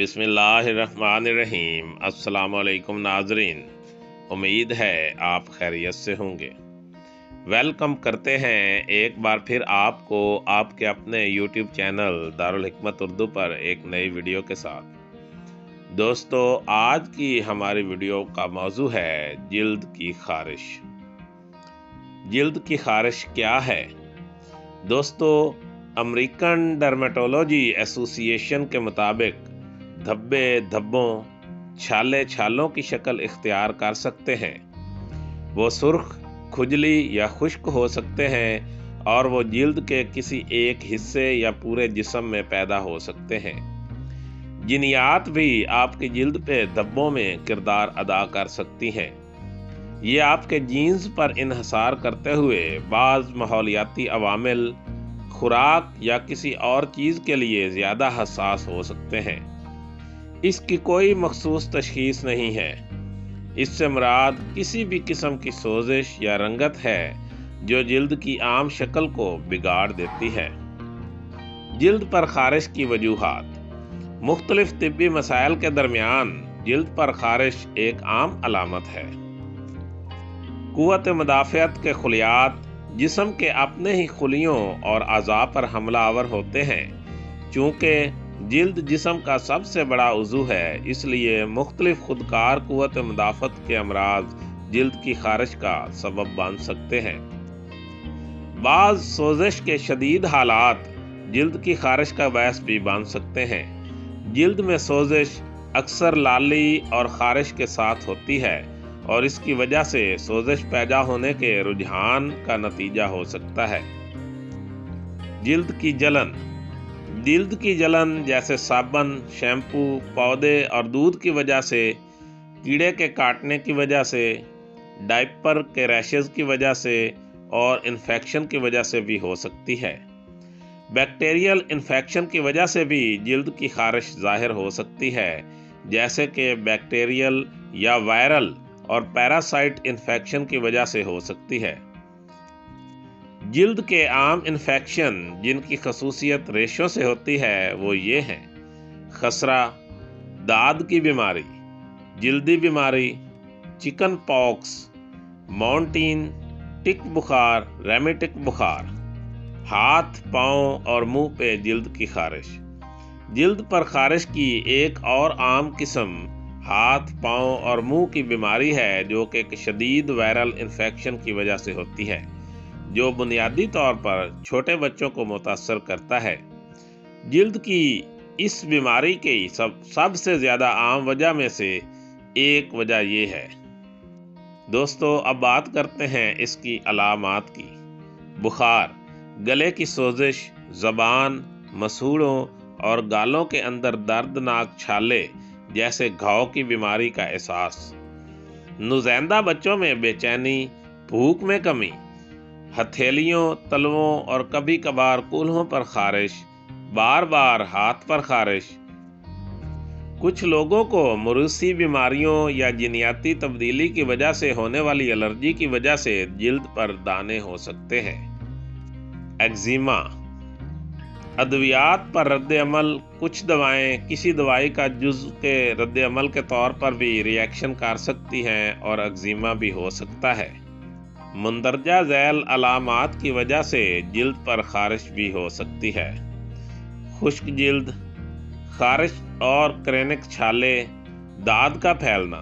बिस्मिल्लाहिर्रहमानिर्रहीम। अस्सलाम वालेकुम नाजरीन, उम्मीद है आप खैरियत से होंगे। वेलकम करते हैं एक बार फिर आपको आपके अपने यूट्यूब चैनल दारुल हिकमत उर्दू पर एक नई वीडियो के साथ। दोस्तों, आज की हमारी वीडियो का मौजू है जिल्द की खारिश। जिल्द की खारिश क्या है? दोस्तों, अमेरिकन डर्मेटोलॉजी एसोसिएशन के मुताबिक धब्बे धब्बों, छाले छालों की शक्ल इख्तियार कर सकते हैं। वो सुर्ख, खुजली या खुश्क हो सकते हैं और वो जिल्द के किसी एक हिस्से या पूरे जिस्म में पैदा हो सकते हैं। जिनियात भी आपकी जिल्द पे धब्बों में किरदार अदा कर सकती हैं। ये आपके जीन्स पर इन्हसार करते हुए बाज़ माहौलियाती अवामिल, खुराक या किसी और चीज़ के लिए ज़्यादा हसास हो सकते हैं। इसकी कोई मखसूस तशखीस नहीं है। इससे मुराद किसी भी किस्म की सोजिश या रंगत है जो जिल्द की आम शक्ल को बिगाड़ देती है। जिल्द पर खारिश की वजूहात। मुख्तलिफ तिब्बी मसाइल के दरमियान जिल्द पर खारिश एक आम अलामत है। कुव्वत मुदाफ़ियत के खुलियात जिस्म के अपने ही खुलियों और अज़ा पर हमलावर होते हैं। चूँकि जिल्द जिस्म का सबसे बड़ा उज़ू है, इसलिए मुख्तलिफ खुदकार कुव्वत मुदाफ़त के अमराज जिल्द की खारिश का सबब बन सकते हैं। बाज़ सोजिश के शदीद हालात जिल्द की खारिश का बायस भी बन सकते हैं। जिल्द में सोजिश अक्सर लाली और खारिश के साथ होती है और इसकी वजह से सोजिश पैदा होने के रुझान का नतीजा हो सकता है। जिल्द की जलन। जिल्द की जलन जैसे साबुन, शैम्पू, पौधे और दूध की वजह से, कीड़े के काटने की वजह से, डायपर के रैशेज की वजह से और इन्फेक्शन की वजह से भी हो सकती है। बैक्टीरियल इन्फेक्शन की वजह से भी जिल्द की खारिश ज़ाहिर हो सकती है, जैसे कि बैक्टीरियल या वायरल और पैरासाइट इन्फेक्शन की वजह से हो सकती है। जिल्द के आम इन्फेक्शन जिनकी खसूसियत रेशों से होती है वो ये हैं: खसरा, दाद की बीमारी, जिल्दी बीमारी, चिकन पॉक्स, माउंटीन, टिक बुखार, रेमेटिक बुखार, हाथ, पाँव और मुंह पे जिल्द की खारिश। जिल्द पर खारिश की एक और आम किस्म हाथ, पाँव और मुंह की बीमारी है, जो कि एक शदीद वायरल इन्फेक्शन की वजह से होती है, जो बुनियादी तौर पर छोटे बच्चों को मुतासर करता है। जिल्द की इस बीमारी की सबसे ज़्यादा आम वजह में से एक वजह ये है। दोस्तों, अब बात करते हैं इसकी अलामात की। बुखार, गले की सोजिश, ज़बान, मसूड़ों और गालों के अंदर दर्दनाक छाले जैसे घाव की बीमारी का एहसास। नुज़ैंदा बच्चों में बेचैनी, भूख में कमी, हथेलियों, तलवों और कभी कभार कूल्हों पर खारिश, बार बार हाथ पर खारिश। कुछ लोगों को मौरूसी बीमारियों या जिनियाती तब्दीली की वजह से होने वाली एलर्जी की वजह से जिल्द पर दाने हो सकते हैं। एक्जिमा, अद्वियात पर रद्द अमल। कुछ दवाएं किसी दवाई का जुज़ के रद्द अमल के तौर पर भी रिएक्शन कर सकती हैं और एक्जिमा भी हो सकता है। मुंदरजा झैल अलामात की वजह से जिल्द पर खारिश भी हो सकती है। खुश्क जिल्द, खारिश और क्रेनिक छाले, दाद का फैलना,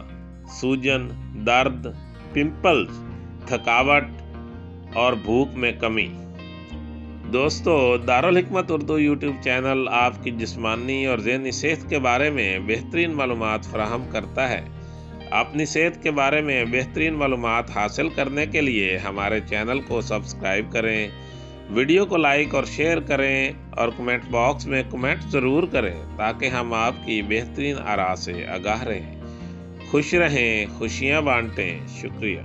सूजन, दर्द, पिंपल्स, थकावट और भूख में कमी। दोस्तों, दारुल हिकमत उर्दू यूट्यूब चैनल आपकी जिस्मानी और ज़हनी सेहत के बारे में बेहतरीन मालूमात फराहम करता है। अपनी सेहत के बारे में बेहतरीन मालूमात हासिल करने के लिए हमारे चैनल को सब्सक्राइब करें, वीडियो को लाइक और शेयर करें और कमेंट बॉक्स में कमेंट ज़रूर करें ताकि हम आपकी बेहतरीन आरा से आगाह रहें। खुश रहें, खुशियाँ बांटें। शुक्रिया।